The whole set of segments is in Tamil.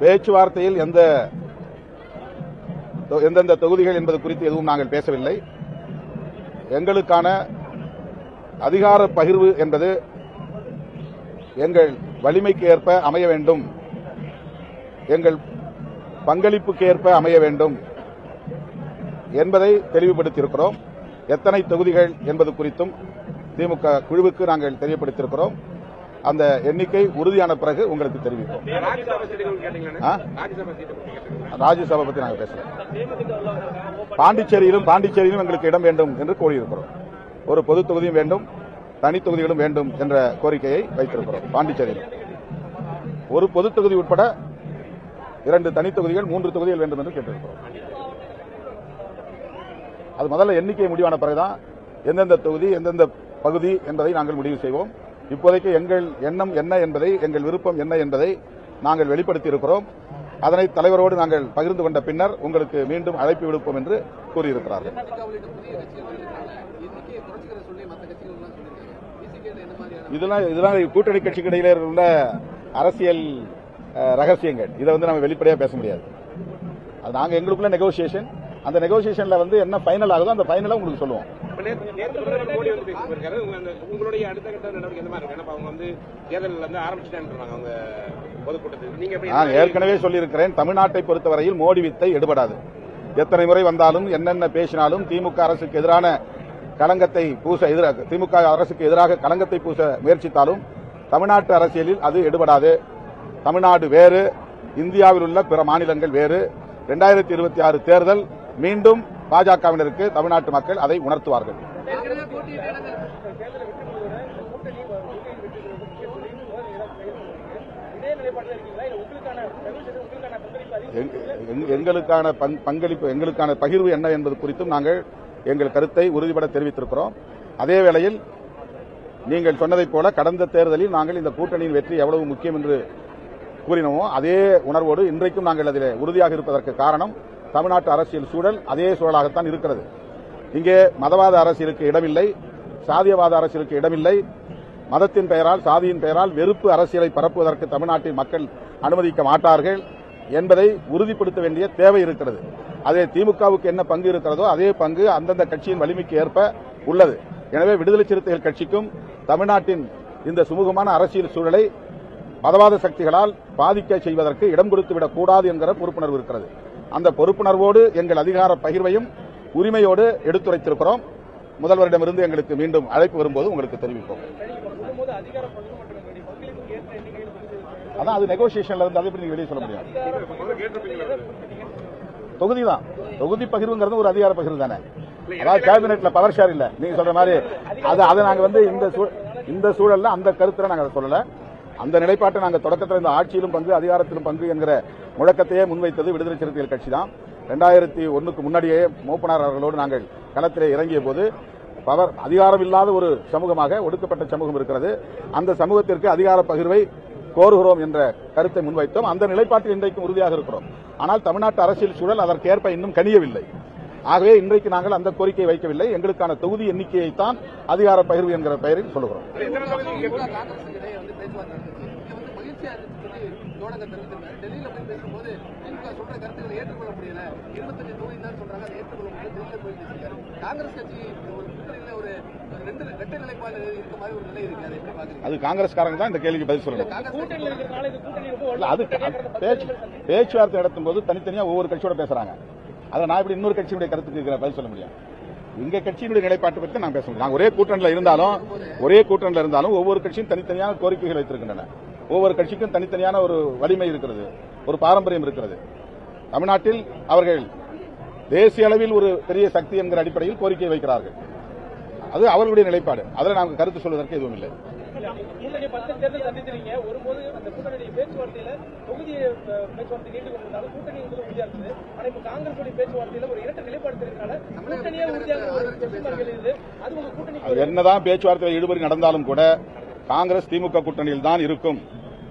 பேச்சுவார்த்தையில் எந்தெந்த தொகுதிகள் என்பது குறித்து எதுவும் நாங்கள் பேசவில்லை. எங்களுக்கான அதிகார பகிர்வு என்பது எங்கள் வலிமைக்கு ஏற்ப அமைய வேண்டும், எங்கள் பங்களிப்புக்கு ஏற்ப அமைய வேண்டும் என்பதை தெளிவுபடுத்தியிருக்கிறோம். எத்தனை தொகுதிகள் என்பது குறித்தும் திமுக குழுவுக்கு நாங்கள் தெரியப்படுத்தியிருக்கிறோம். அந்த எண்ணிக்கை உறுதியான பிறகு உங்களுக்கு தெரிவிப்போம். ராஜ்யசபா பற்றி நாங்கள் பேசல. பாண்டிச்சேரியிலும் எங்களுக்கு இடம் வேண்டும் என்று கோரியிருக்கிறோம். ஒரு பொது தொகுதியும் வேண்டும், தனி தொகுதிகளும் வேண்டும் என்ற கோரிக்கையை வைத்திருக்கிறோம். பாண்டிச்சேரியில் ஒரு பொது தொகுதி உட்பட 2 தனி தொகுதிகள், 3 தொகுதிகள் வேண்டும் என்று கேட்டிருக்கிறோம். அது முதல்ல எண்ணிக்கை முடிவான பிறகுதான் எந்தெந்த தொகுதி எந்தெந்த பகுதி என்பதை நாங்கள் முடிவு செய்வோம். இப்போதைக்கு எங்கள் எண்ணம் என்ன என்பதை, எங்கள் விருப்பம் என்ன என்பதை நாங்கள் வெளிப்படுத்தி இருக்கிறோம். அதனை தலைவரோடு நாங்கள் பகிர்ந்து கொண்ட பின்னர் உங்களுக்கு மீண்டும் அழைப்பு விடுப்போம் என்று கூறியிருக்கிறார்கள். இதெல்லாம் கூட்டணி கட்சிக்கு இடையிலே உள்ள அரசியல் ரகசியங்கள். இதை நம்ம வெளிப்படையா பேச முடியாது. அது நாங்க எங்களுக்குள்ள நெகோசியேஷன், அந்த நெகோசியேஷன்ல என்ன ஃபைனல் ஆகுதோ அந்த ஃபைனலா உங்களுக்கு சொல்லுவோம். உங்களுடைய அடுத்த கட்ட நடவடிக்கை எந்த மாதிரி இருக்கு? அவங்க தேர்தல் ஆரம்பிச்சுட்டாங்க பொதுக்கூட்டத்தில். நான் ஏற்கனவே சொல்லியிருக்கிறேன், தமிழ்நாட்டை பொறுத்தவரையில் மோடி வித்தை எடுபடாது. எத்தனை முறை வந்தாலும் என்னென்ன பேசினாலும் திமுக அரசுக்கு எதிரான களங்கத்தை பூச திமுக அரசுக்கு எதிராக களங்கத்தை பூச முயற்சித்தாலும் தமிழ்நாட்டு அரசியலில் அது எடுபடாது. தமிழ்நாடு வேறு, இந்தியாவில் உள்ள பிற மாநிலங்கள் வேறு. 2026 தேர்தல் மீண்டும் பாஜகவினருக்கு தமிழ்நாட்டு மக்கள் அதை உணர்த்துவார்கள். எங்களுக்கான பங்களிப்பு, எங்களுக்கான பகிர்வு என்ன என்பது குறித்தும் நாங்கள் எங்கள் கருத்தை உறுதிபட தெரிவித்திருக்கிறோம். அதே வேளையில் நீங்கள் சொன்னதைப் போல கடந்த தேர்தலில் நாங்கள் இந்த கூட்டணியின் வெற்றி எவ்வளவு முக்கியம் என்று கூறினோமோ அதே உணர்வோடு இன்றைக்கும் நாங்கள் அதில் உறுதியாக இருப்பதற்கு காரணம் தமிழ்நாட்டு அரசியல் சூழல் அதே சூழலாகத்தான் இருக்கிறது. இங்கே மதவாத அரசியலுக்கு இடமில்லை, சாதியவாத அரசியலுக்கு இடமில்லை. மதத்தின் பெயரால், சாதியின் பெயரால் வெறுப்பு அரசியலை பரப்புவதற்கு தமிழ்நாட்டின் மக்கள் அனுமதிக்க மாட்டார்கள் என்பதை உறுதிப்படுத்த வேண்டிய தேவை இருக்கிறது. அதே திமுகவுக்கு என்ன பங்கு இருக்கிறதோ அதே பங்கு அந்தந்த கட்சியின் வலிமைக்கு ஏற்ப உள்ளது. எனவே விடுதலை சிறுத்தைகள் கட்சிக்கும் தமிழ்நாட்டின் இந்த சுமூகமான அரசியல் சூழலை மதவாத சக்திகளால் பாதிக்க செய்வதற்கு இடம் கொடுத்துவிடக் கூடாது என்கிற பொறுப்புணர்வு இருக்கிறது. அந்த பொறுப்புணர்வோடு எங்கள் அதிகார பகிர்வையும் உரிமையோடு எடுத்துரைத்திருக்கிறோம். முதல்வரிடமிருந்து எங்களுக்கு மீண்டும் அழைப்பு வரும்போது உங்களுக்கு தெரிவிப்போம். அதான் அது நெகோசியேஷன்ல இருந்து அதை பற்றி வெளியே சொல்ல முடியாது. தொகுதிதான், தொகுதி பகிர்வுங்கிறது ஒரு அதிகார பகிர்வு தானே. அதாவது கேபினெட்ல பவர் ஷேர் இல்ல, நீங்க சொல்ற மாதிரி. அதை நாங்க இந்த சூழல்ல அந்த கருத்துல நாங்க சொல்லல. அந்த நிலைப்பாட்டை நாங்கள் தொடக்கத்தில் இந்த ஆட்சியிலும் பங்கு, அதிகாரத்திலும் பங்கு என்கிற முழக்கத்தையே முன்வைத்தது விடுதலை சிறுத்தைகள் கட்சி தான். 2001க்கு முன்னாடியே மூப்பனார் அவர்களோடு நாங்கள் களத்திலே இறங்கிய போது அதிகாரம் இல்லாத ஒரு சமூகமாக, ஒடுக்கப்பட்ட சமூகம் இருக்கிறது, அந்த சமூகத்திற்கு அதிகார பகிர்வை கோருகிறோம் என்ற கருத்தை முன்வைத்தோம். அந்த நிலைப்பாட்டில் இன்றைக்கும் உறுதியாக இருக்கிறோம். ஆனால் தமிழ்நாட்டு அரசியல் சூழல் அதற்கேற்ப இன்னும் கனியவில்லை. ஆகவே இன்றைக்கு நாங்கள் அந்த கோரிக்கையை வைக்கவில்லை. எங்களுக்கான தொகுதி எண்ணிக்கையைத்தான் அதிகார பகிர்வு என்கிற பெயரில் சொல்லுகிறோம். அது காங்கிரஸ்காரங்க தான் இந்த கேள்விக்கு பதில் சொல்லணும். அது பேச்சுவார்த்தை நடத்தும் போது தனித்தனியா ஒவ்வொரு கட்சியோட பேசுறாங்க. அதை நான் இப்படி இன்னொரு கட்சியுடைய கருத்துக்கு பதில் சொல்ல முடியும். எங்க கட்சியினுடைய நிலைப்பாட்டை பற்றி நான் பேச முடியும். நாங்கள் ஒரே கூட்டணியில் இருந்தாலும் ஒவ்வொரு கட்சியும் தனித்தனியான கோரிக்கைகள் வைத்திருக்கின்றன. ஒவ்வொரு கட்சிக்கும் தனித்தனியான ஒரு வலிமை இருக்கிறது, ஒரு பாரம்பரியம் இருக்கிறது. தமிழ்நாட்டில் அவர்கள் தேசிய அளவில் ஒரு பெரிய சக்தி என்கிற அடிப்படையில் கோரிக்கை வைக்கிறார்கள். அது அவர்களுடைய நிலைப்பாடு. அதில் நாங்கள் கருத்து சொல்வதற்கு எதுவும் இல்லை. என்னதான் பேச்சுவார்த்தையில் ஈடுபடி நடந்தாலும் கூட காங்கிரஸ் திமுக கூட்டணியில் தான் இருக்கும்.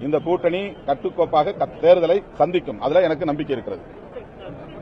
இந்த கூட்டணி கட்டுக்கோப்பாக தேர்தலை சந்திக்கும். அதுல எனக்கு நம்பிக்கை இருக்கிறது.